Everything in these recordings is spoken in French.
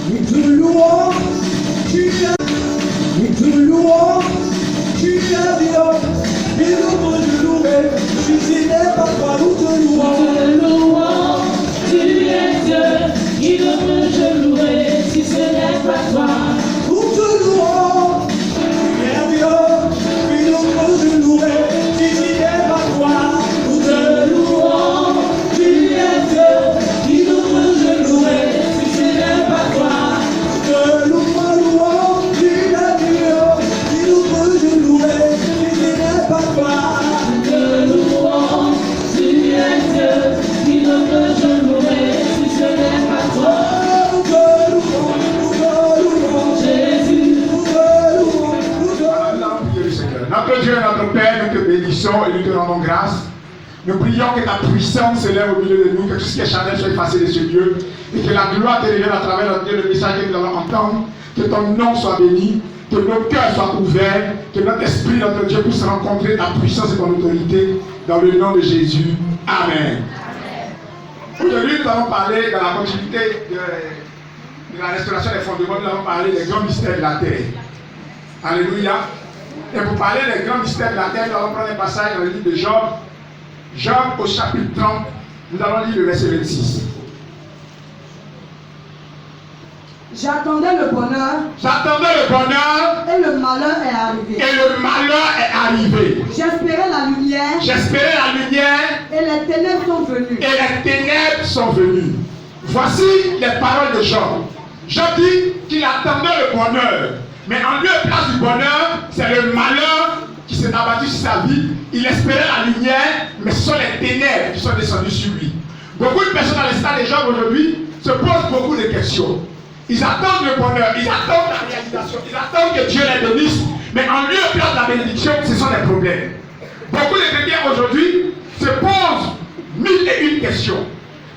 Nous te louons, tu es. Nous te louons, tu es Dieu. Et nous te louer, si ce n'est pas toi, nous te louons. Nous te louons, tu es Dieu. Il ne peut te louer si ce n'est pas toi. Nous te louons, tu es Dieu. Et nous te louer, si ce n'est pas toi. Nous te louons, tu es Dieu. Il ne peut te louer si ce n'est pas toi. Te louons, tu es Dieu. Et nous te louer, si ce n'est pas toi. Nous te louons, tu es Dieu. Il ne peut te louer si ce n'est pas toi. Nous te louons, Jésus. nous te louons, nous te louons. Allons prier le Seigneur. Notre Dieu et notre Père, nous te bénissons et nous te rendons grâce. Nous prions que ta puissance s'élève au milieu de nous, que tout ce qui est charnel soit effacé de ce lieu et que la gloire te révèle à travers notre Dieu, le message que nous allons entendre. Que ton nom soit béni, que nos cœurs soient ouverts, que notre esprit, notre Dieu, puisse rencontrer ta puissance et ton autorité dans le nom de Jésus. Amen. Aujourd'hui, nous allons parler dans la continuité de la restauration des fondements, nous allons parler des grands mystères de la terre. Alléluia. Et pour parler des grands mystères de la terre, nous allons prendre un passage dans le livre de Job. Job au chapitre 30, nous allons lire le verset 26. J'attendais le bonheur J'attendais le bonheur et le malheur est arrivé. et le malheur est arrivé. J'espérais la lumière J'espérais la lumière et les ténèbres sont venues. et les ténèbres sont venues. Voici les paroles de Job. Job dit qu'il attendait le bonheur. Mais en lieu et place du bonheur, c'est le malheur qui s'est abattu sur sa vie. Il espérait la lumière, mais ce sont les ténèbres qui sont descendues sur lui. Beaucoup de personnes dans les stades de Job aujourd'hui se posent beaucoup de questions. Ils attendent le bonheur, ils attendent la réalisation, ils attendent que Dieu les bénisse. Mais en lieu et place de la bénédiction, ce sont des problèmes. Beaucoup de chrétiens aujourd'hui se posent mille et une questions.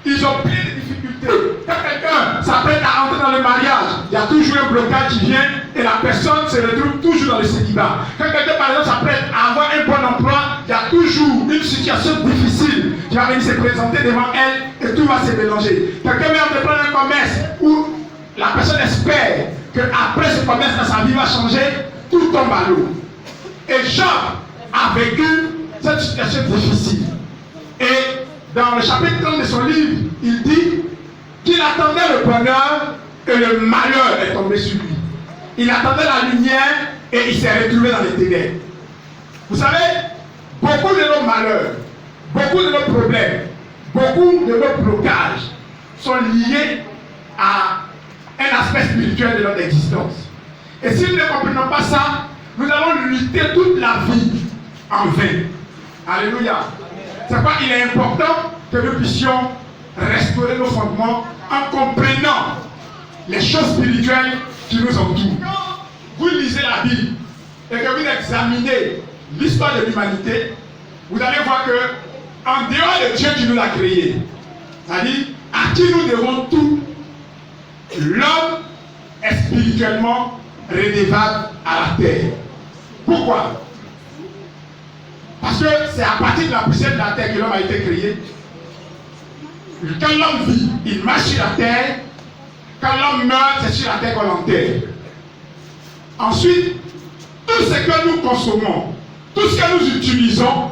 Ils ont plein de difficultés. Quand quelqu'un s'apprête à entrer dans le mariage, il y a toujours un blocage qui vient et la personne se retrouve toujours dans le célibat. Quand quelqu'un, par exemple, s'apprête à avoir un bon emploi, il y a toujours une situation difficile qui va venir se présenter devant elle et tout va se mélanger. Quelqu'un vient de prendre un commerce où la personne espère qu'après ce commerce dans sa vie va changer, tout tombe à l'eau. Et Job a vécu cette situation difficile. Et dans le chapitre 30 de son livre, il dit qu'il attendait le bonheur et le malheur est tombé sur lui. Il attendait la lumière et il s'est retrouvé dans les ténèbres. Vous savez, beaucoup de nos malheurs, beaucoup de nos problèmes, beaucoup de nos blocages sont liés à un aspect spirituel de notre existence. Et si nous ne comprenons pas ça, nous allons lutter toute la vie en vain. Alléluia. C'est pourquoi il est important que nous puissions restaurer nos fondements en comprenant les choses spirituelles qui nous entourent. Vous lisez la Bible et que vous examinez l'histoire de l'humanité, vous allez voir que en dehors de Dieu qui nous a créés, c'est-à-dire à qui nous devons tout, l'homme est spirituellement redevable à la terre. Pourquoi? Parce que c'est à partir de la poussière de la terre que l'homme a été créé. Quand l'homme vit, il marche sur la terre. Quand l'homme meurt, c'est sur la terre qu'on l'enterre. Ensuite, tout ce que nous consommons, tout ce que nous utilisons,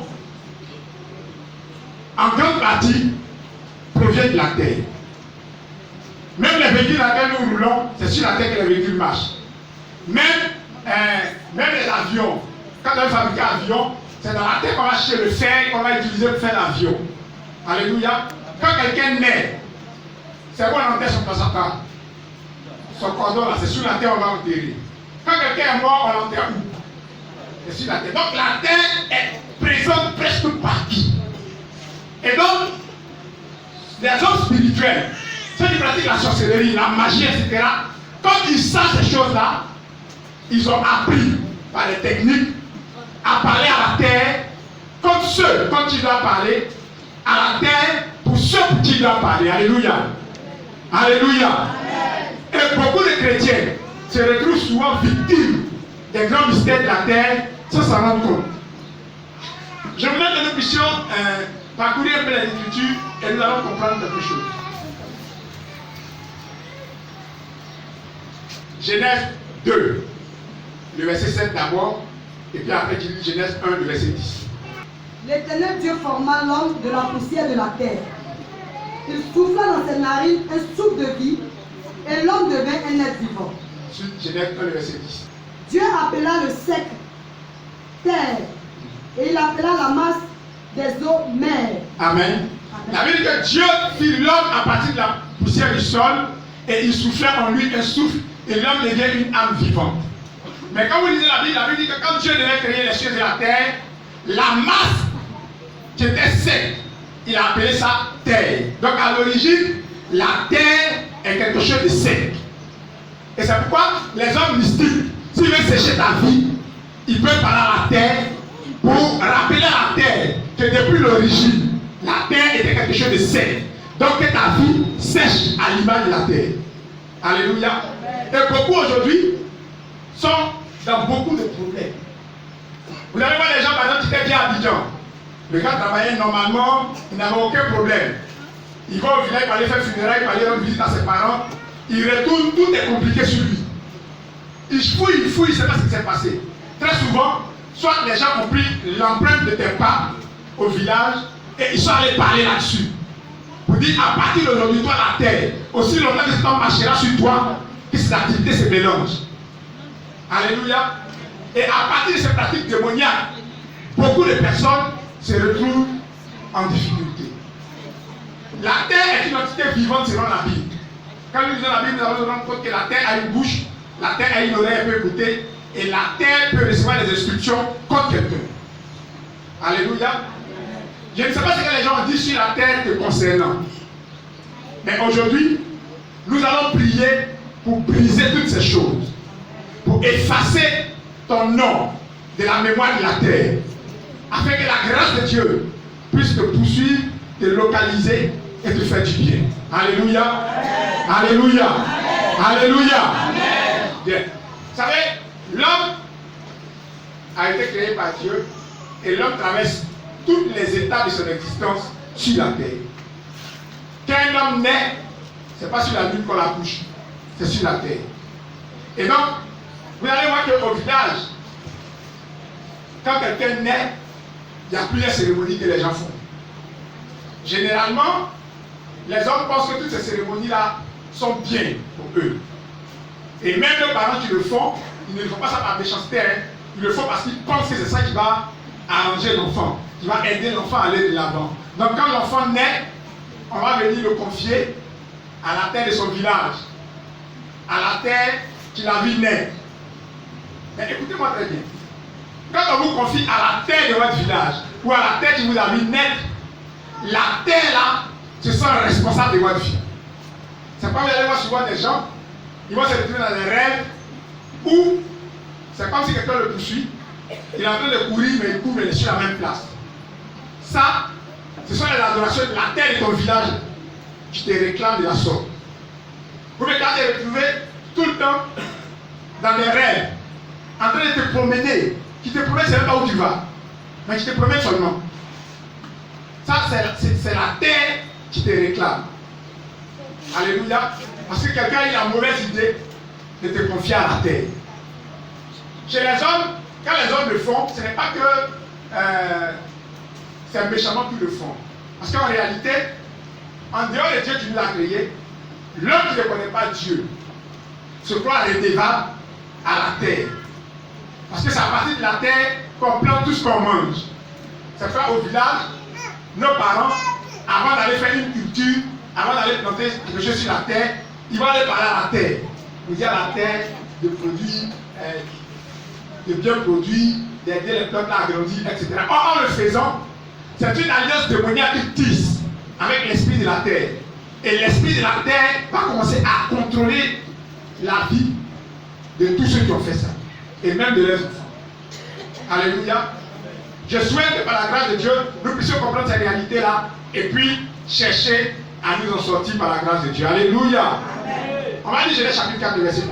en grande partie, provient de la terre. Même les véhicules dans lesquels nous roulons, c'est sur la terre que les véhicules marchent. Même les avions, quand on fabrique un avion, c'est dans la terre qu'on va chercher le fer qu'on va utiliser pour faire l'avion. Alléluia. Quand quelqu'un naît, c'est où on enterre son placenta. Son cordon là, c'est sur la terre qu'on va enterrer. Quand quelqu'un est mort, on l'enterre où? C'est sur la terre. Donc la terre est présente presque partout. Et donc, les hommes spirituels, ceux qui pratiquent la sorcellerie, la magie, etc., quand ils savent ces choses-là, ils ont appris par les techniques à parler à la terre comme ceux, quand ils doivent parler, à la terre pour ceux pour qui ils doivent parler. Alléluia. Alléluia. Amen. Et beaucoup de chrétiens se retrouvent souvent victimes des grands mystères de la terre sans s'en rendre compte. Je voudrais que nous puissions parcourir un peu les Écritures et nous allons comprendre quelque chose. Genèse 2, le verset 7 d'abord, et puis après tu lis Genèse 1, le verset 10. L'Éternel Dieu forma l'homme de la poussière de la terre. Il souffla dans ses narines un souffle de vie, et l'homme devint un être vivant. Genèse 1, le verset 10. Dieu appela le sec terre, et il appela la masse des eaux mer. Amen. La Bible dit que Dieu fit l'homme à partir de la poussière du sol, et il soufflait en lui un souffle, et l'homme devient une âme vivante. Mais quand vous lisez la Bible dit que quand Dieu devait créer les cieux et la terre, la masse qui était sec, il a appelé ça terre. Donc à l'origine, la terre est quelque chose de sec. Et c'est pourquoi les hommes mystiques, s'ils veulent sécher ta vie, ils peuvent parler à la terre pour rappeler à la terre que depuis l'origine, la terre était quelque chose de sec. Donc que ta vie sèche à l'image de la terre. Alléluia. Et beaucoup aujourd'hui sont dans beaucoup de problèmes. Vous allez voir les gens, par exemple, qui étaient bien à Abidjan. Le gars travaillait normalement, il n'avait aucun problème. Il va au village, il va aller faire funérailles, il va aller rendre visite à ses parents. Il retourne, tout est compliqué sur lui. Il fouille, il ne sait pas ce qui s'est passé. Très souvent, soit les gens ont pris l'empreinte de tes pas au village et ils sont allés parler là-dessus. Pour dire, à partir d'aujourd'hui, toi, la terre, aussi longtemps que ce temps marchera sur toi, que ces activités se mélangent. Alléluia. Et à partir de ces pratiques démoniaques, beaucoup de personnes se retrouvent en difficulté. La terre est une entité vivante selon la Bible. Quand nous lisons la Bible, nous allons nous rendre compte que la terre a une bouche, la terre a une oreille, elle peut écouter, et la terre peut recevoir des instructions contre quelqu'un. Alléluia. Je ne sais pas ce que les gens disent sur la terre te concernant. Mais aujourd'hui, nous allons prier pour briser toutes ces choses. Pour effacer ton nom de la mémoire de la terre. Afin que la grâce de Dieu puisse te poursuivre, te localiser et te faire du bien. Alléluia. Alléluia. Alléluia. Bien. Vous savez, l'homme a été créé par Dieu et l'homme traverse toutes les étapes de son existence sur la terre. Quand un homme naît, ce n'est pas sur la lune qu'on l'accouche, c'est sur la terre. Et donc, vous allez voir qu'au village, quand quelqu'un naît, il y a plusieurs cérémonies que les gens font. Généralement, les hommes pensent que toutes ces cérémonies-là sont bien pour eux. Et même les parents qui le font, ils ne le font pas ça par méchanceté, hein. Ils le font parce qu'ils pensent que c'est ça qui va arranger l'enfant, qui va aider l'enfant à aller de l'avant. Donc quand l'enfant naît, on va venir le confier à la terre de son village, à la terre qui l'a vu naître. Mais écoutez-moi très bien. Quand on vous confie à la terre de votre village, ou à la terre qui vous a vu naître, la terre là, ce sont les responsables de votre vie. C'est pas vous allez voir souvent des gens, ils vont se retrouver dans des rêves où c'est comme si quelqu'un le poursuit, il est en train de courir, mais il court, mais il est sur la même place. Ça, ce sont les adorations de la terre de ton village qui te réclament de la sorte. Vous pouvez quand te retrouver tout le temps dans des rêves, en train de te promener, qui te promène, c'est même pas où tu vas, mais qui te promène seulement. Ça, c'est la terre qui te réclame. Alléluia. Parce que quelqu'un a eu la mauvaise idée de te confier à la terre. Chez les hommes, quand les hommes le font, ce n'est pas que c'est méchamment qu'ils le font. Parce qu'en réalité, en dehors de Dieu qui nous a créés, l'homme qui ne connaît pas Dieu se croit redevable à la terre. Parce que c'est à partir de la terre qu'on plante tout ce qu'on mange. C'est fait au village, nos parents, avant d'aller faire une culture, avant d'aller planter quelque chose sur la terre, ils vont aller parler à la terre. Pour dire à la terre de produire, de bien produire, d'aider les plantes à grandir, etc. Or, en le faisant, c'est une alliance démoniaque qui tisse avec l'esprit de la terre. Et l'esprit de la terre va commencer à contrôler la vie de tous ceux qui ont fait ça. Et même de leurs enfants. Alléluia. Je souhaite que par la grâce de Dieu, nous puissions comprendre ces réalités-là et puis chercher à nous en sortir par la grâce de Dieu. Alléluia. Amen. On va lire Genèse chapitre 4, verset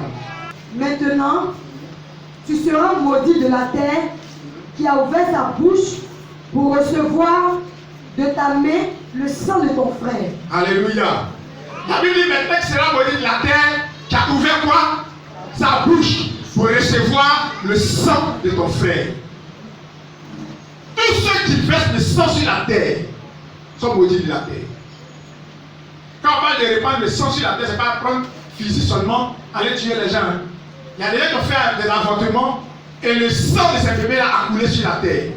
1. Maintenant, tu seras maudit de la terre qui a ouvert sa bouche pour recevoir de ta main le sang de ton frère. Alléluia. La Bible dit maintenant que tu seras maudit de la terre qui a ouvert quoi? sa bouche pour recevoir le sang de ton frère. Tous ceux qui versent le sang sur la terre sont maudits de la terre. Quand on parle de répandre le sang sur la terre, ce n'est pas prendre fusil seulement, aller tuer les gens. Il y a des gens qui ont fait des avortements et le sang de ces bébés-là a coulé sur la terre.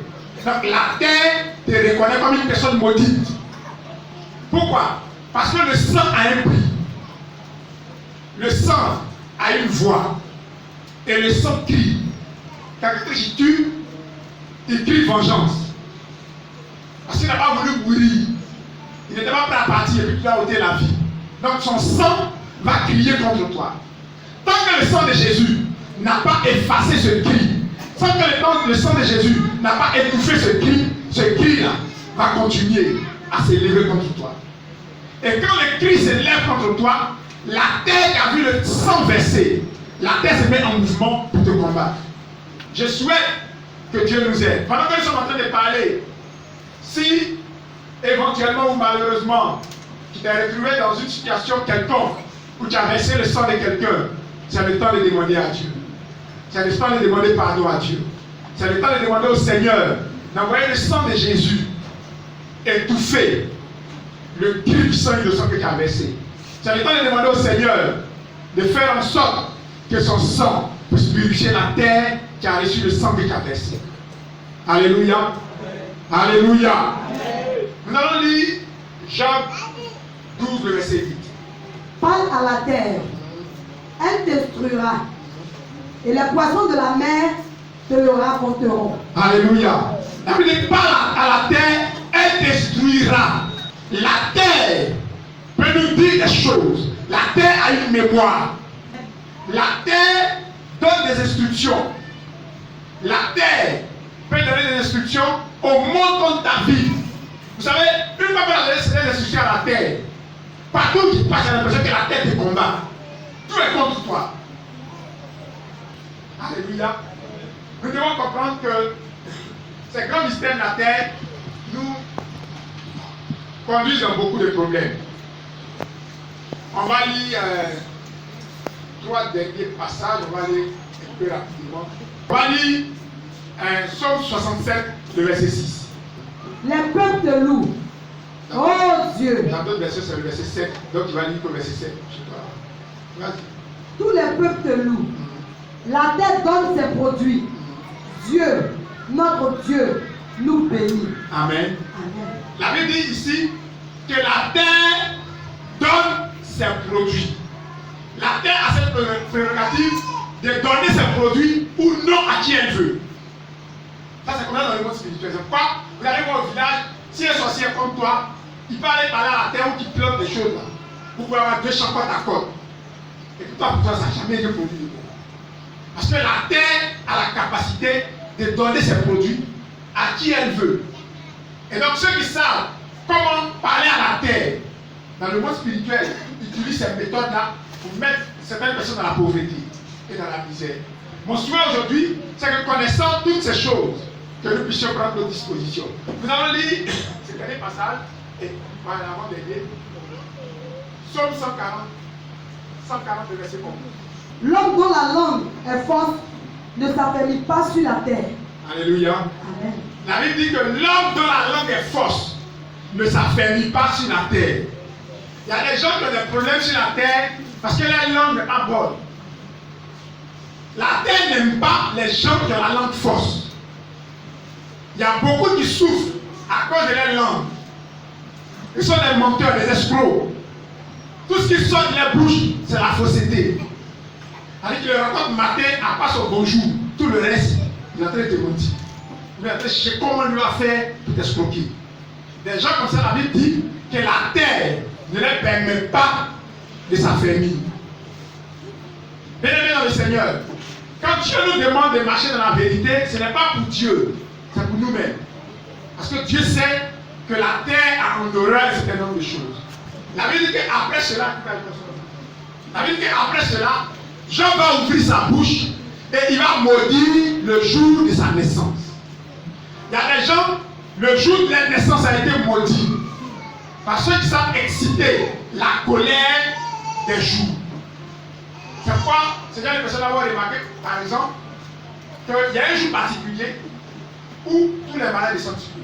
Donc la terre te reconnaît comme une personne maudite. Pourquoi? Parce que le sang a un prix. Le sang a une voix. Et le sang crie. Quand quelqu'un qui tue, il crie vengeance. Parce qu'il n'a pas voulu mourir. Il n'était pas prêt à partir et puis tu as ôté la vie. Donc son sang va crier contre toi. Tant que le sang de Jésus n'a pas effacé ce cri, tant que le sang de Jésus n'a pas étouffé ce cri-là va continuer à s'élever contre toi. Et quand le cri s'élève contre toi, la terre qui a vu le sang versé, la terre se met en mouvement pour te combattre. Je souhaite que Dieu nous aide. Pendant que nous sommes en train de parler, si éventuellement ou malheureusement tu t'es retrouvé dans une situation quelconque où tu as versé le sang de quelqu'un, c'est le temps de demander à Dieu. C'est le temps de demander pardon à Dieu. C'est le temps de demander au Seigneur d'envoyer le sang de Jésus étouffer le cri du sang innocent que tu as versé. C'est le temps de demander au Seigneur de faire en sorte que son sang puisse purifier la terre qui a reçu le sang que tu as versé. Alléluia. Alléluia. Nous allons lire Job 12, le verset 8. Parle à la terre, elle détruira, et les poissons de la mer te le raconteront. Alléluia. La Bible dit, parle à la terre, elle détruira. La terre peut nous dire des choses. La terre a une mémoire. La terre donne des instructions. La terre peut donner des instructions au monde contre ta vie. Vous savez, une fois qu'on a donné des instructions à la terre, partout où tu passes, il y a l'impression que la terre te combat. Tout est contre toi. Alléluia. Nous devons comprendre que ces grands mystères de la terre nous conduisent à beaucoup de problèmes. On va lire 3 derniers passages, on va lire un peu rapidement. On va lire Psaume 67, le verset 6. Les peuples te louent. Oh Dieu. Dans d'autres versets, c'est le verset 7. Donc tu vas lire le verset 7. Vas-y. Tous les peuples te louent. La terre donne ses produits. Dieu, notre Dieu, nous bénit. Amen. Amen. La Bible dit ici que la terre donne ses produits. La terre a cette prérogative de donner ses produits ou non à qui elle veut. Ça, c'est comme ça dans le monde spirituel. C'est pourquoi vous allez voir au village, si un sorcier est comme toi, il peut aller parler à la terre ou qu'il plante des choses là. Vous pouvez avoir 2 champs à corde. Et que toi, pour toi, ça n'a jamais été produit de bon. Parce que la terre a la capacité de donner ses produits à qui elle veut. Et donc, ceux qui savent comment parler à la terre, dans le monde spirituel, utilisent ces méthodes-là pour mettre certaines personnes dans la pauvreté et dans la misère. Mon souhait aujourd'hui, c'est que connaissant toutes ces choses, que nous puissions prendre nos dispositions. Nous allons lire ce dernier passage et voilà, avant d'aider. Psaume 140, verset 11. L'homme dont la langue est forte ne s'affermit pas sur la terre. Alléluia. Amen. La Bible dit que l'homme dont la langue est forte ne s'affermit pas sur la terre. Il y a des gens qui ont des problèmes sur la terre parce que leur langue n'est pas bonne. La terre n'aime pas les gens qui ont la langue forte. Il y a beaucoup qui souffrent à cause de leur langue. Ils sont des menteurs, des escrocs. Tout ce qui sort de leur bouche, c'est la fausseté. Avec le rencontre matin, à part son bonjour, tout le reste, il est en train de te mentir. Il est en train de chercher comment il va faire pour t'escroquer. Des gens comme ça, la Bible dit que la terre ne leur permet pas de s'affermir. Bien-aimés dans le Seigneur, quand Dieu nous demande de marcher dans la vérité, ce n'est pas pour Dieu, c'est pour nous-mêmes. Parce que Dieu sait que la terre a en horreur un certain nombre de choses. La Bible dit qu'après cela, Jean va ouvrir sa bouche et il va maudire le jour de sa naissance. Il y a des gens, le jour de leur naissance a été maudit. Parce que ça a excité la colère des jours. C'est pourquoi C'est déjà les personnes avoir remarqué, par exemple, qu'il y a un jour particulier où tous les malades descendent sur eux.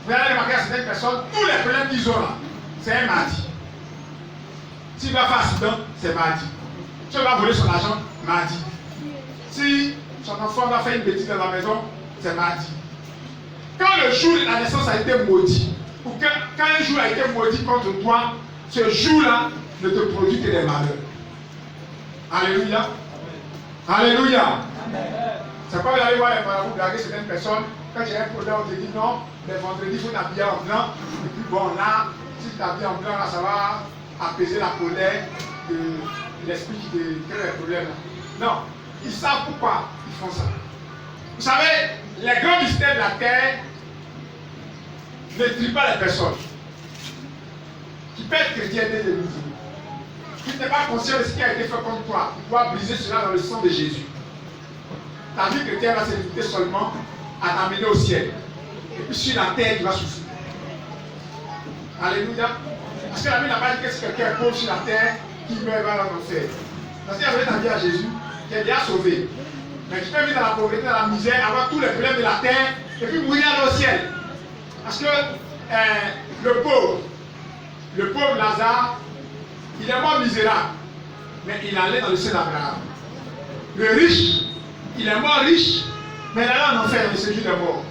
Vous allez remarquer à certaines personnes, tous les problèmes qu'ils ont là, c'est un mardi. S'il va faire accident, c'est mardi. Si on va voler son argent, mardi. Si son enfant va faire une bêtise dans la maison, c'est mardi. Quand le jour de la naissance a été maudit, ou quand un jour a été maudit contre toi, ce jour-là ne te produit que des malheurs. Alléluia. Alléluia. C'est pas vous allez voir les marabouts blaguer certaines personnes. Quand il y a un problème, on te dit non, les vendredis, il faut t'habiller en blanc. Et puis bon, là, si tu t'habilles en blanc, là, ça va apaiser la colère de l'esprit qui te crée les problèmes. Là. Non, ils savent pourquoi ils font ça. Vous savez, les grands mystères de la terre ne trient pas les personnes. Qui peut être chrétien dès le nouveau. Tu n'es pas conscient de ce qui a été fait contre toi. Tu dois briser cela dans le sang de Jésus. Ta vie chrétienne va se limiter seulement à t'amener au ciel. Et puis sur la terre, tu vas souffrir. Alléluia. Parce que la Bible n'a pas dit que si quelqu'un est pauvre sur la terre, qu'il meurt va dans l'enfer. Parce qu'il y avait ta vie à Jésus, qui est déjà sauvé. Mais tu peux vivre dans la pauvreté, dans la misère, avoir tous les problèmes de la terre, et puis mourir dans le ciel. Parce que le pauvre Lazare, il est mort misérable, mais il allait dans le ciel d'Abraham. Le riche, il est mort riche, mais il allait en enfer dans le séjour des morts.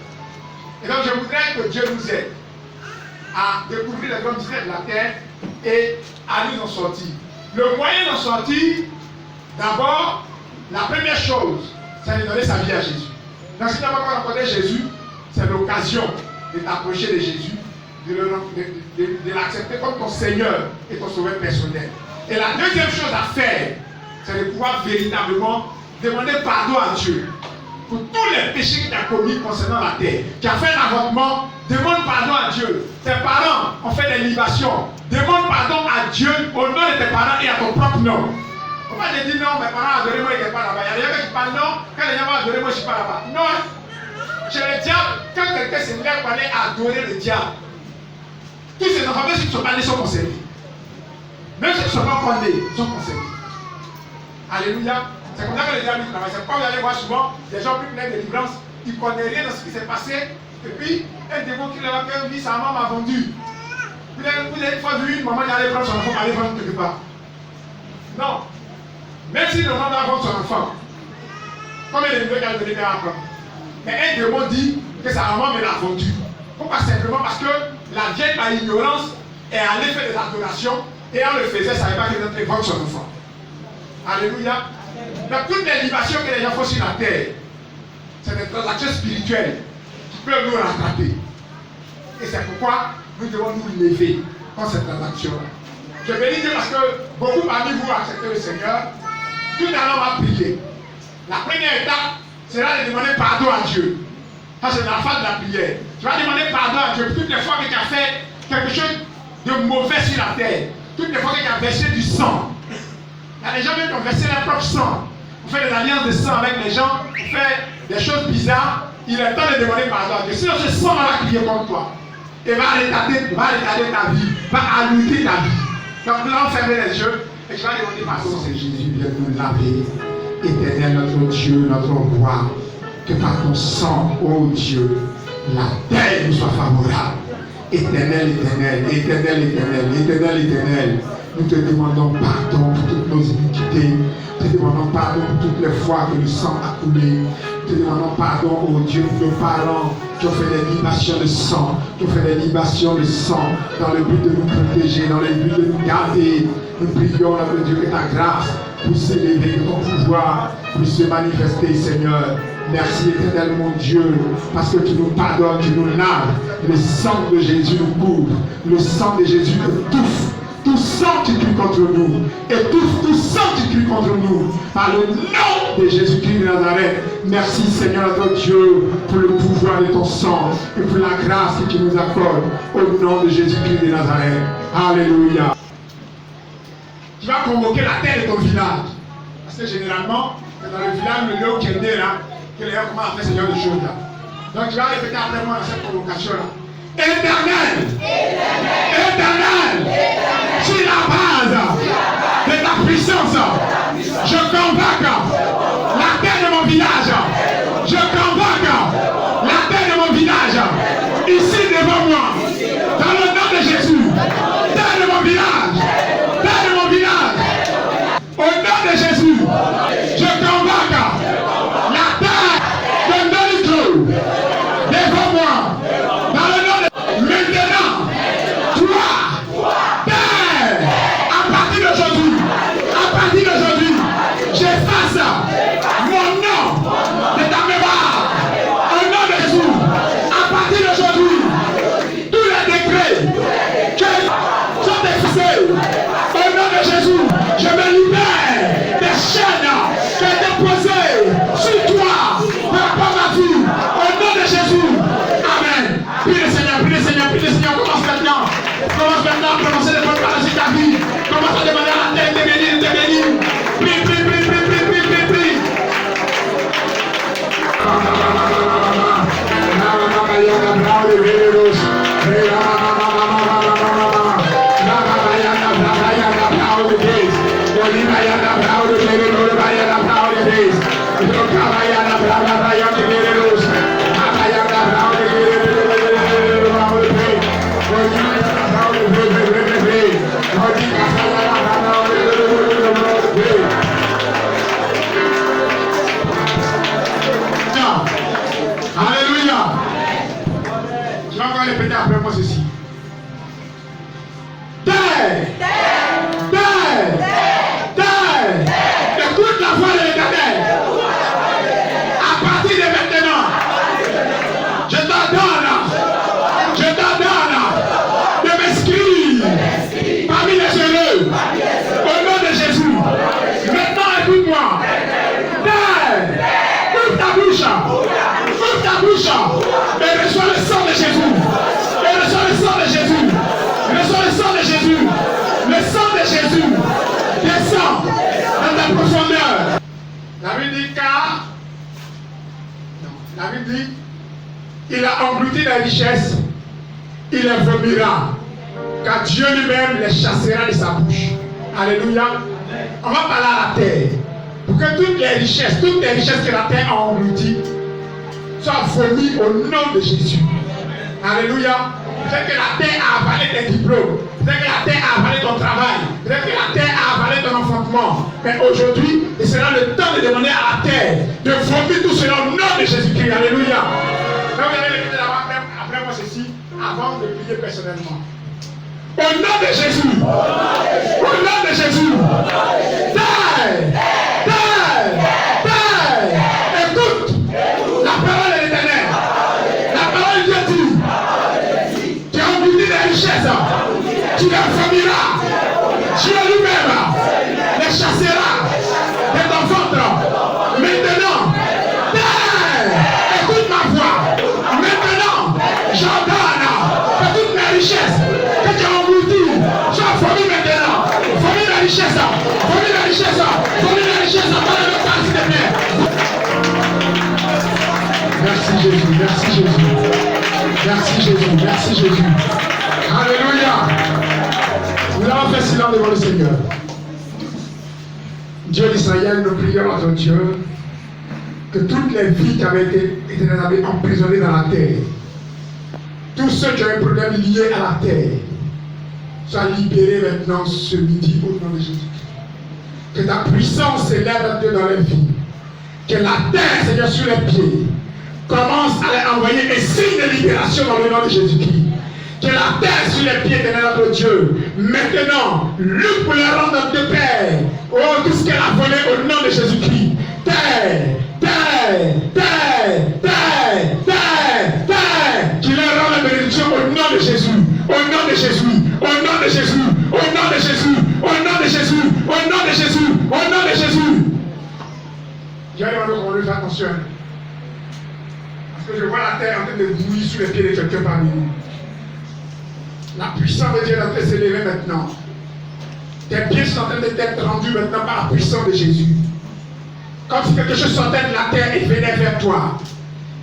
Et donc je voudrais que Dieu nous aide à découvrir les grands mystères de la terre et à nous en sortir. Le moyen d'en sortir, d'abord, la première chose, c'est de donner sa vie à Jésus. Donc si tu n'as pas encore rencontré Jésus, c'est l'occasion de t'approcher de Jésus, de l'accepter comme ton Seigneur et ton Sauveur personnel. Et la deuxième chose à faire, c'est de pouvoir véritablement demander pardon à Dieu pour tous les péchés que tu as commis concernant la terre. Tu as fait un avortement, demande pardon à Dieu. Tes parents ont fait des libations, demande pardon à Dieu au nom de tes parents et à ton propre nom. On va te dire non, mes parents adorent moi, ils n'étaient pas là-bas. Il y a des gens qui parlent non, quand les gens vont adorer moi, je ne suis pas là-bas. Non, chez le diable, quand quelqu'un se lève pour aller adorer le diable, tous ces enfants, même s'ils ne sont pas nés, sont concernés. Même s'ils ne sont pas condamnés, ils sont concernés. Alléluia. C'est comme ça que le diable travaille. C'est pourquoi vous allez voir souvent des gens plus pleins de délivrance, ils ne connaissent rien de ce qui s'est passé. Et puis, un démon qui leur a dit, sa maman m'a vendu. Vous avez une fois vu une maman qui allait prendre son enfant, aller vendre quelque part. Non. Même si le maman va vendre son enfant, combien de niveaux qu'elle venait à apprendre. Mais un démon dit que sa maman me l'a vendu. Pourquoi? Simplement parce que la vieille par ignorance est allée faire des adorations et on le faisait, ça ne savait pas qu'elle était vendre son enfant. Alléluia. Donc toutes les libations que les gens font sur la terre, c'est des transactions spirituelles qui peuvent nous rattraper. Et c'est pourquoi nous devons nous lever contre cette transaction-là. Je bénis Dieu parce que beaucoup parmi vous acceptez le Seigneur. Tout à l'heure on va prier. La première étape sera de demander pardon à Dieu. Ça c'est la phase de la prière. Tu vas demander pardon à Dieu toutes les fois que tu as fait quelque chose de mauvais sur la terre. Toutes les fois que tu as versé du sang. Il y a des gens même qui ont versé leur propre sang. Vous faites des alliances de sang avec les gens, vous faites des choses bizarres. Il est temps de demander pardon à Dieu. Sinon ce sang va crier contre toi. Et va retarder ta vie, va allumer ta vie. Donc nous allons fermer les yeux et je vais demander pardon. C'est Jésus vient nous laver. Éternel, notre Dieu, notre roi, que par ton sang, ô Dieu, la terre nous soit favorable. Éternel, éternel, éternel, éternel, éternel, éternel, nous te demandons pardon pour toutes nos iniquités. Nous te demandons pardon pour toutes les fois que le sang a coulé. Nous te demandons pardon, ô Dieu, pour nos parents qui ont fait des libations de sang, qui ont fait des libations de sang dans le but de nous protéger, dans le but de nous garder. Nous prions, notre Dieu, que ta grâce puisse s'élever, que ton pouvoir puisse se manifester, Seigneur. Merci éternel mon Dieu, parce que tu nous pardonnes, tu nous laves. Le sang de Jésus nous couvre. Le sang de Jésus étouffe tout sang qui crie contre nous. Étouffe tout sang qui crie contre nous. Par le nom de Jésus-Christ de Nazareth. Merci Seigneur notre Dieu pour le pouvoir de ton sang et pour la grâce que tu nous accordes. Au nom de Jésus-Christ de Nazareth. Alléluia. Tu vas convoquer la terre de ton village. Parce que généralement, c'est dans le village, le lieu où tu es né là, que les gens commencent à faire ce genre de choses là. Donc tu vas répéter après moi dans cette convocation là. Éternel, éternel, sur la base de ta puissance, je convoque Alléluia. Tu vas encore répéter après moi ceci. Terre. Écoute la voix de l'Éternel. À partir de maintenant, je t'ordonne de m'inscrire parmi les heureux. Au nom de Jésus. Maintenant, écoute-moi. Terre. Ouvre ta bouche. Et reçois le sang de Jésus. Reçois le sang de Jésus. Le sang de Jésus descend dans ta profondeur. La Bible dit la Bible dit il a englouti la richesse, il les vomira, car Dieu lui-même les chassera de sa bouche. Alléluia. On va parler à la terre pour que toutes les richesses que la terre a englouties soient vomies au nom de Jésus. Alléluia. Peut-être que la terre a avalé tes diplômes. Peut-être que la terre a avalé ton travail. Peut-être que la terre a avalé ton enfantement. Mais aujourd'hui, il sera le temps de demander à la terre de vomir tout cela au nom de Jésus-Christ. Alléluia. Donc vous allez répéter après moi ceci avant de prier personnellement. Au nom de Jésus. Au nom de Jésus. Terre. Écoute la parole de l'Éternel. La parole de Dieu dit. Tu as englouti les richesses. Tu les vomiras. Dieu lui-même les chassera de ton ventre. Maintenant, terre, écoute ma voix. Maintenant, j'ordonne que toutes mes richesses que tu as englouties soient vomies maintenant. Vomis la richesse. Merci Jésus. Alléluia. Nous avons fait silence devant le Seigneur. Dieu d'Israël, nous prions à ton Dieu que toutes les vies qui avaient été emprisonnées dans la terre, tous ceux qui ont un problème lié à la terre, soient libérés maintenant ce midi au nom de Jésus. Que ta puissance s'élève dans leur vie. Que la terre, Seigneur, sur les pieds, commence à les envoyer un signe de libération dans le nom de Jésus-Christ. Que la terre sur les pieds de notre Dieu, maintenant, lutte pour le rendre de paix. Oh, tout ce qu'elle a volé au nom de Jésus-Christ. Terre. Qui leur rend la bénédiction au nom de Jésus. Au nom de Jésus. Dieu demande qu'on lui fasse attention. Parce que je vois la terre en train de bouillir sous les pieds de quelqu'un parmi nous. La puissance de Dieu est en train de s'élever maintenant. Tes pieds sont en train d'être rendus maintenant par la puissance de Jésus. Comme si quelque chose sortait de la terre et venait vers toi.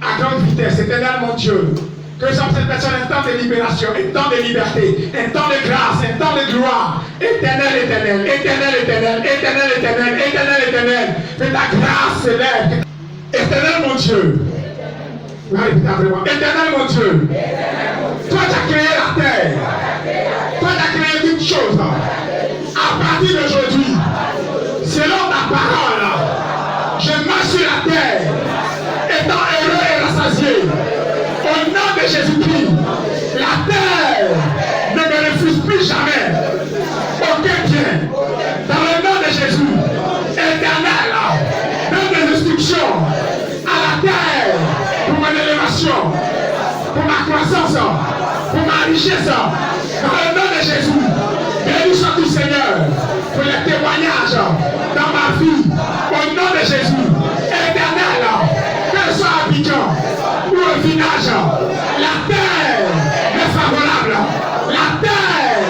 À grande vitesse, éternel mon Dieu. Que cette personne un temps de libération, un temps de liberté, un temps de grâce, un temps de gloire. Éternel. Que ta grâce s'élève. Éternel mon Dieu. Éternel mon Dieu. Toi tu as créé la terre. Toi tu as créé toutes choses. À partir d'aujourd'hui, selon ta parole, je marche sur la terre, étant heureux et rassasié. Au nom de Jésus-Christ, la terre ne me refuse plus jamais aucun bien. Dans le nom de Jésus, éternel, donne des instructions à la terre pour mon élévation, pour ma croissance, pour ma richesse. Dans le nom de Jésus, béni soit-tu Seigneur pour les témoignages dans ma vie. Au nom de Jésus, éternel, que ce soit Abidjan ou au village, la terre est favorable. La terre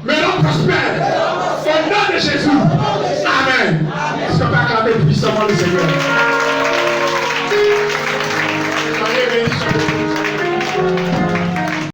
me rend prospère. Au nom de Jésus. Amen. Est-ce qu'on peut acclamer puissamment le Seigneur?